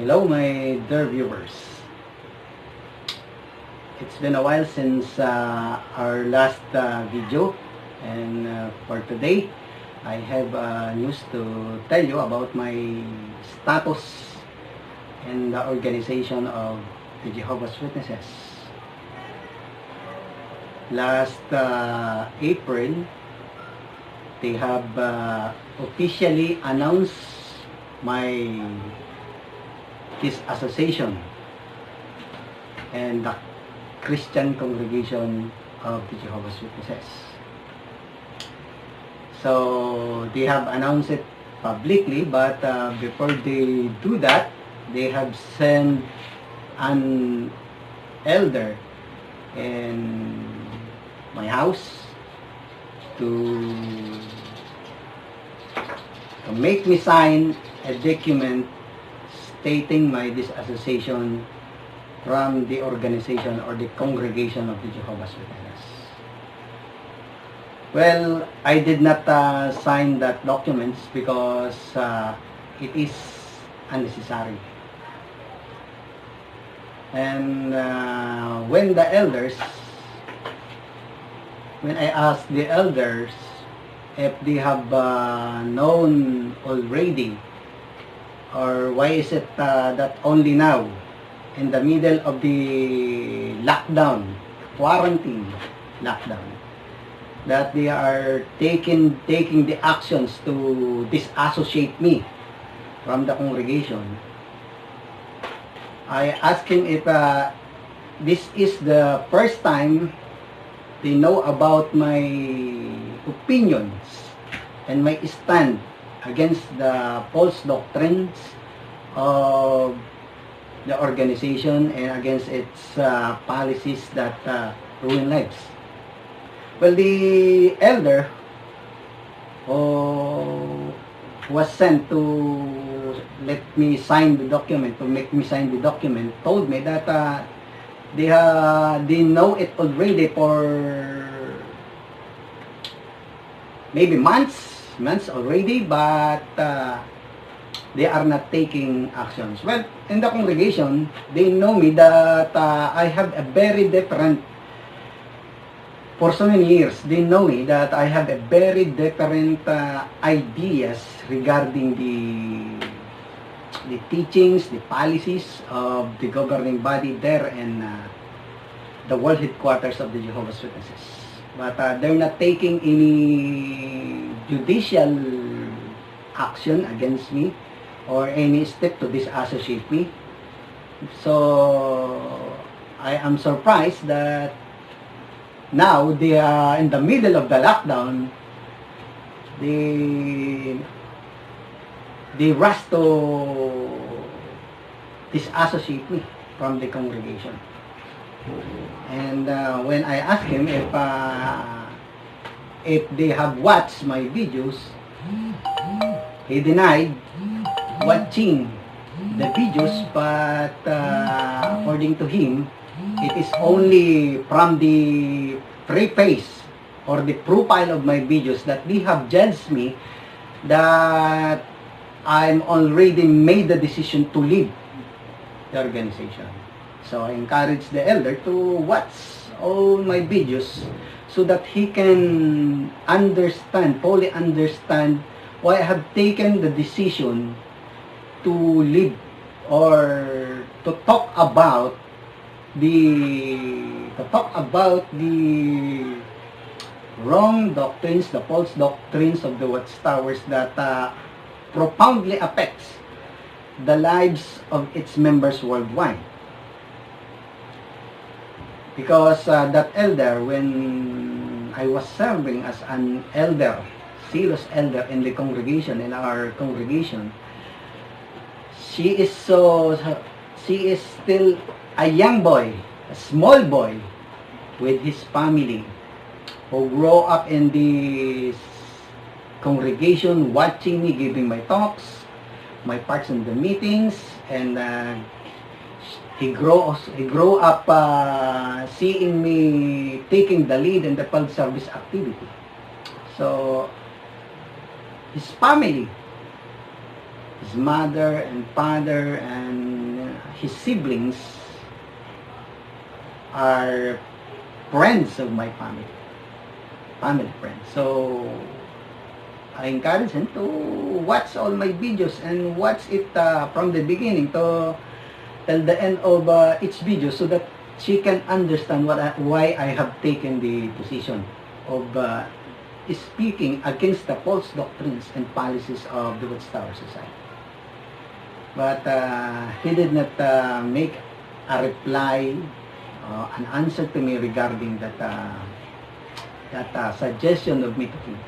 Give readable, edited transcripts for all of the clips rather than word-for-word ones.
Hello, my dear viewers. It's been a while since our last video, and for today, I have news to tell you about my status in the organization of the Jehovah's Witnesses. Last April, they have officially announced this association and the Christian congregation of the Jehovah's Witnesses. So they have announced it publicly, but before they do that, they have sent an elder in my house to make me sign a document stating my disassociation from the organization or the congregation of the Jehovah's Witnesses. Well, I did not sign that documents because it is unnecessary. And when I asked the elders if they have known already, or why is it that only now, in the middle of the lockdown, quarantine lockdown, that they are taking the actions to disassociate me from the congregation. I asked him if this is the first time they know about my opinions and my stand against the false doctrines of the organization and against its policies that ruin lives. Well, the elder was sent to let me sign the document, to make me sign the document, told me that they know it already for maybe months already, but they are not taking actions. Well, in the congregation, they know me that I have a very different, for so many years, they know me that I have a very different ideas regarding the teachings, the policies of the governing body there in the world headquarters of the Jehovah's Witnesses. But they're not taking any judicial action against me or any step to disassociate me. So I am surprised that now they are in the middle of the lockdown. They rush to disassociate me from the congregation. And when I asked him if they have watched my videos, he denied watching the videos, but according to him, it is only from the preface or the profile of my videos that they have judged me that I'm already made the decision to leave the organization. So I encourage the elder to watch all my videos so that he can fully understand why I have taken the decision to leave or to talk about the wrong doctrines, the false doctrines of the watchtowers that profoundly affects the lives of its members worldwide. Because that elder, when I was serving as an elder, zealous elder in the congregation, in our congregation, she is still a young boy, a small boy, with his family, who grew up in this congregation, watching me, giving my talks, my parts in the meetings, and he grew up seeing me taking the lead in the field service activity. So his family, his mother and father and his siblings are friends of my family friends. So I encourage him to watch all my videos and watch it from the beginning to till the end of each video, so that she can understand why I have taken the position of speaking against the false doctrines and policies of the Watchtower Society. But he did not make a reply, an answer to me regarding that suggestion of me to him.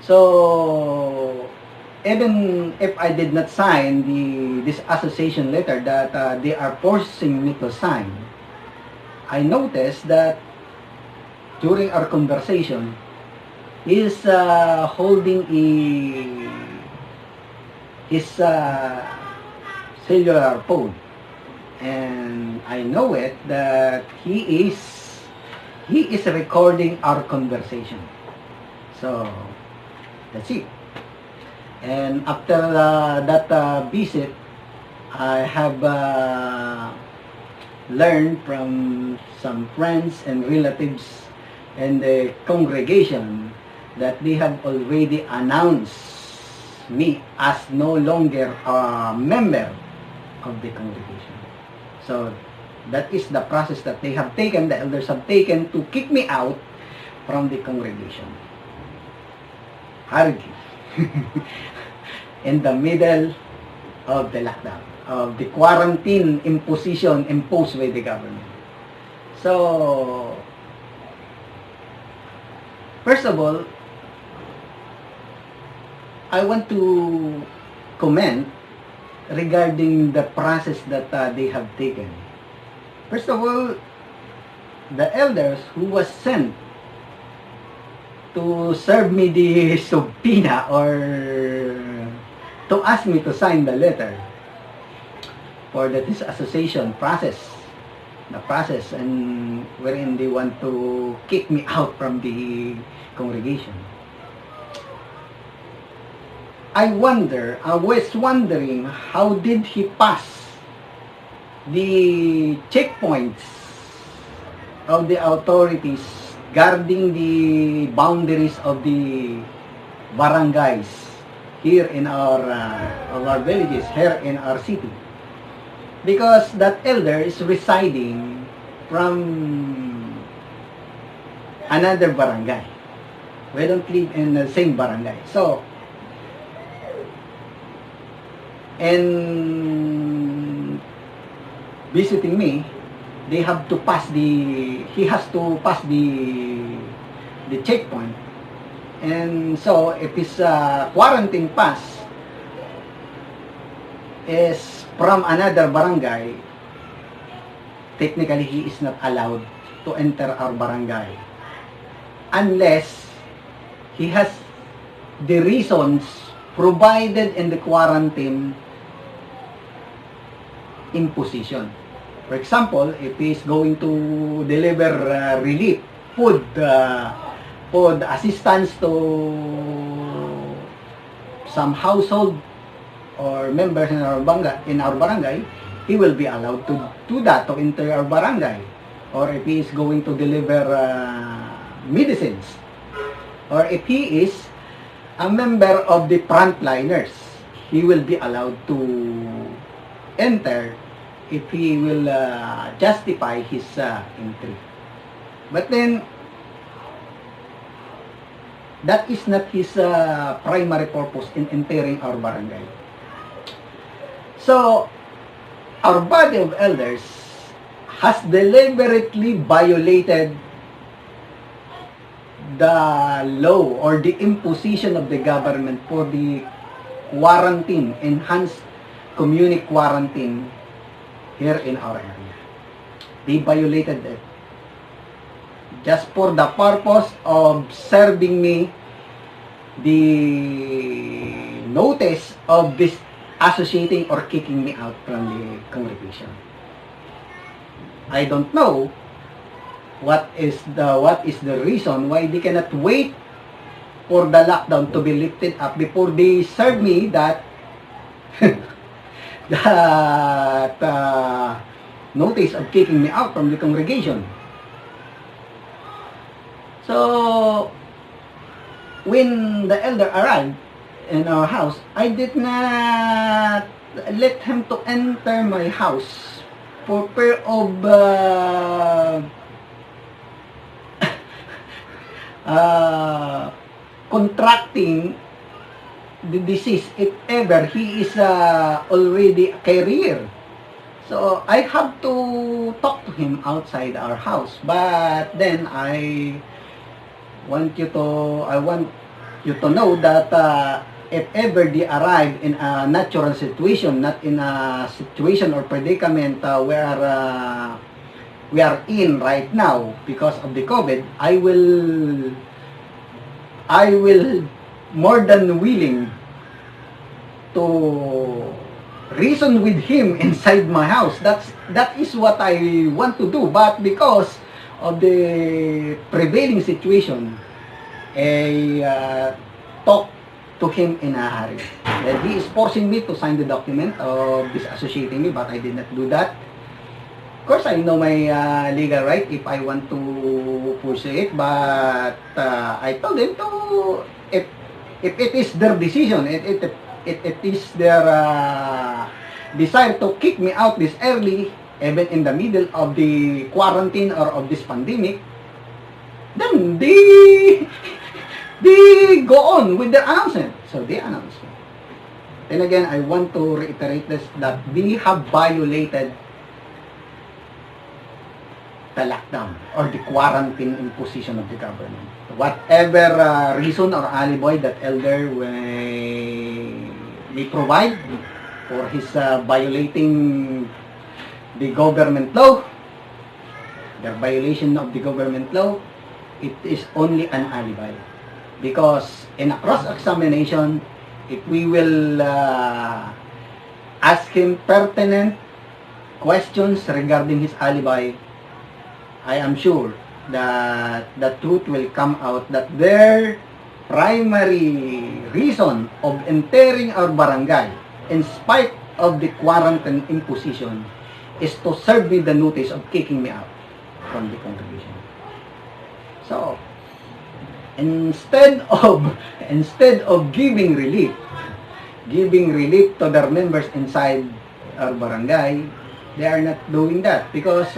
So even if I did not sign this association letter that they are forcing me to sign, I noticed that during our conversation, he is holding his cellular phone, and I know it that he is recording our conversation. So that's it. And after that visit, I have learned from some friends and relatives in the congregation that they have already announced me as no longer a member of the congregation. So that is the process that they have taken, the elders have taken to kick me out from the congregation. Hurriedly. In the middle of the lockdown, of the quarantine imposition imposed by the government. So, first of all, I want to comment regarding the process that they have taken. First of all, the elders who was sent to serve me the subpoena or to ask me to sign the letter for the disassociation process, the process and wherein they want to kick me out from the congregation. I was wondering how did he pass the checkpoints of the authorities guarding the boundaries of the barangays here in our villages, here in our city. Because that elder is residing from another barangay. We don't live in the same barangay. So, and visiting me, he has to pass the checkpoint. And so, if his quarantine pass is from another barangay, technically he is not allowed to enter our barangay unless he has the reasons provided in the quarantine imposition. For example, if he is going to deliver relief, food assistance to some household or members in our barangay, he will be allowed to do that, to enter our barangay. Or if he is going to deliver medicines, or if he is a member of the frontliners, he will be allowed to enter if he will justify his entry. But then, that is not his primary purpose in entering our barangay. So, our body of elders has deliberately violated the law or the imposition of the government for the quarantine, enhanced community quarantine here in our area. They violated it just for the purpose of serving me the notice of this associating or kicking me out from the congregation. I don't know what is the reason why they cannot wait for the lockdown to be lifted up before they serve me that that notice of kicking me out from the congregation. So, when the elder arrived in our house, I did not let him to enter my house for fear of contracting the disease if ever he is already a carrier. So I have to talk to him outside our house. But then I want you to know that if ever they arrive in a natural situation, not in a situation or predicament where we are in right now because of the COVID, I will more than willing to reason with him inside my house. That is what I want to do. But because of the prevailing situation, I talk to him in a hurry. And he is forcing me to sign the document of disassociating me, but I did not do that. Of course, I know my legal right if I want to pursue it, but I told them to, if it is their decision, it is their desire to kick me out this early, even in the middle of the quarantine or of this pandemic, then they go on with their announcement. So they announced me. Then again, I want to reiterate this, that we have violated the lockdown or the quarantine imposition of the government. Whatever reason or alibi that elder may provide for his violating the government law, the violation of the government law, it is only an alibi. Because in a cross-examination, if we will ask him pertinent questions regarding his alibi, I am sure that the truth will come out that their primary reason of entering our barangay, in spite of the quarantine imposition, is to serve me the notice of kicking me out from the congregation. So, instead of giving relief to their members inside our barangay, they are not doing that because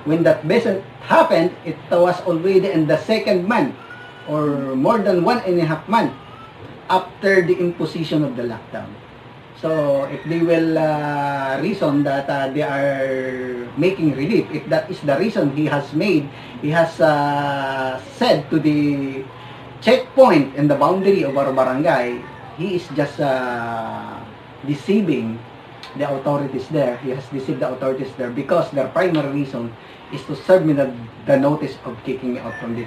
when that visit happened, it was already in the second month or more than 1.5 months after the imposition of the lockdown. So if they will reason that they are making relief, if that is the reason he has said to the checkpoint in the boundary of our barangay, he is just deceiving the authorities there. He has deceived the authorities there because their primary reason is to serve me the notice of kicking me out from the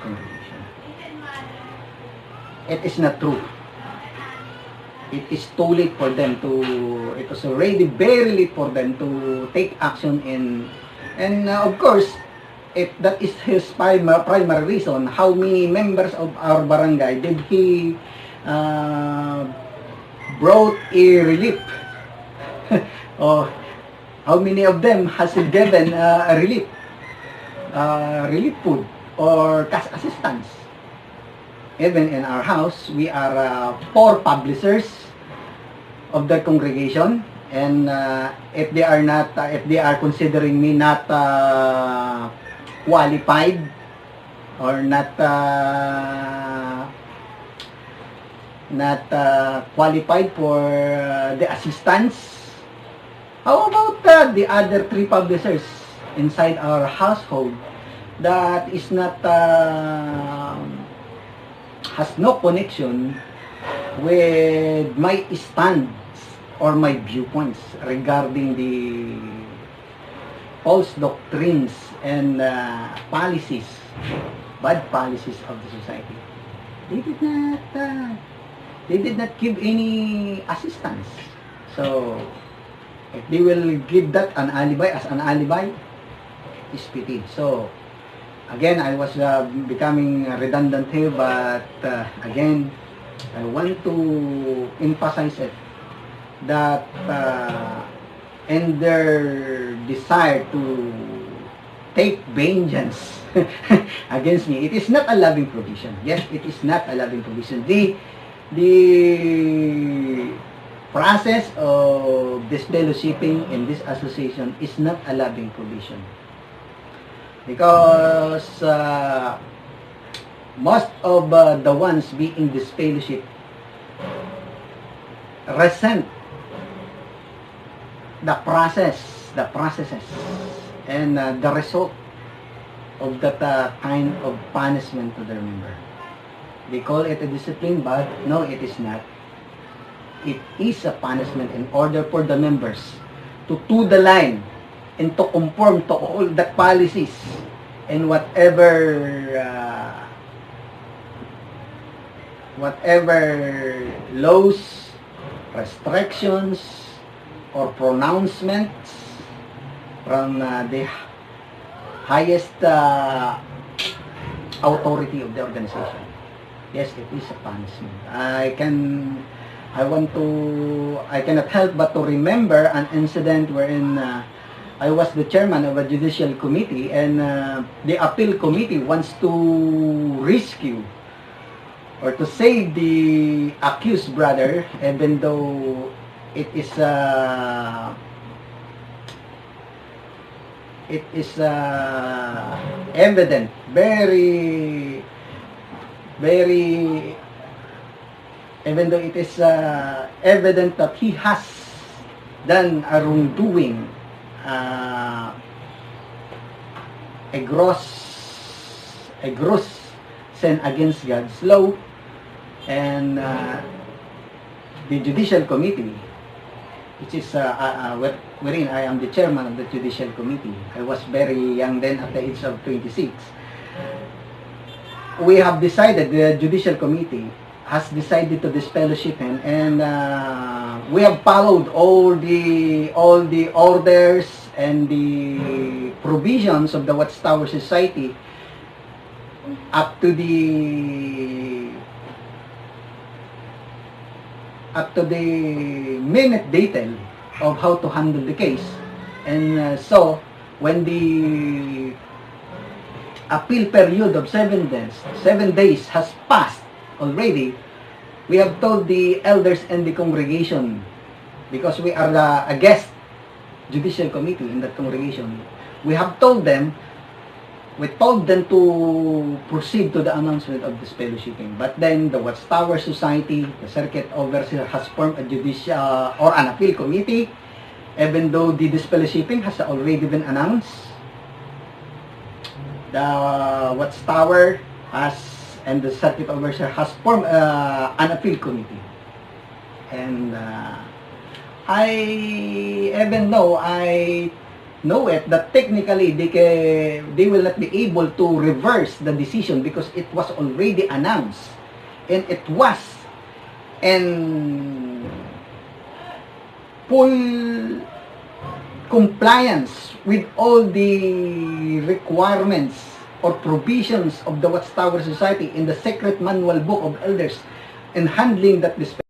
congregation. It is not true. It is too late for them it was already very late for them to take action and of course, if that is his primary reason, how many members of our barangay did he brought a relief? Or how many of them has he given a relief food or cash assistance? Even in our house, we are 4 publishers of the congregation, and if they are considering me not qualified or not qualified for the assistance, how about the other 3 publishers inside our household that is not has no connection with my stands or my viewpoints regarding the false doctrines and policies, bad policies of the society? They did not give any assistance. So if they will give that an alibi as an alibi, is pity. So again, I was becoming redundant here, but again, I want to emphasize it that and their desire to take vengeance against me, it is not a loving provision. Yes, it is not a loving provision. The process of this fellowshipping and this association is not a loving provision, because most of the ones being this fellowship resent the processes, and the result of that kind of punishment to their member. They call it a discipline, but no, it is not. It is a punishment in order for the members to the line and to conform to all the policies and whatever laws, restrictions, or pronouncements from the highest authority of the organization. Yes, it is a punishment. I cannot help but to remember an incident wherein I was the chairman of a judicial committee, and the appeal committee wants to rescue or to save the accused brother, even though it is evident, very even though it is evident that he has done a wrongdoing, a gross sin against God's law, and the judicial committee, which is wherein I am the chairman of the judicial committee. I was very young then, at the age of 26. We have decided, the judicial committee has decided to disfellowship him, and we have followed all the orders and the provisions of the Watchtower Society up to the minute detail of how to handle the case. And so when the appeal period of 7 days has passed already, we have told the elders and the congregation, because we are a guest judicial committee in that congregation, we told them to proceed to the announcement of this fellowshipping. But then the Watchtower Society, the circuit overseer, has formed a judicial or an appeal committee, even though the disfellowshipping has already been announced. The Watchtower and the circuit overseer has formed an appeal committee. And even though I know it, that technically they will not be able to reverse the decision, because it was already announced, and it was in full compliance with all the requirements or provisions of the Watchtower Society in the secret manual book of elders in handling that dispute.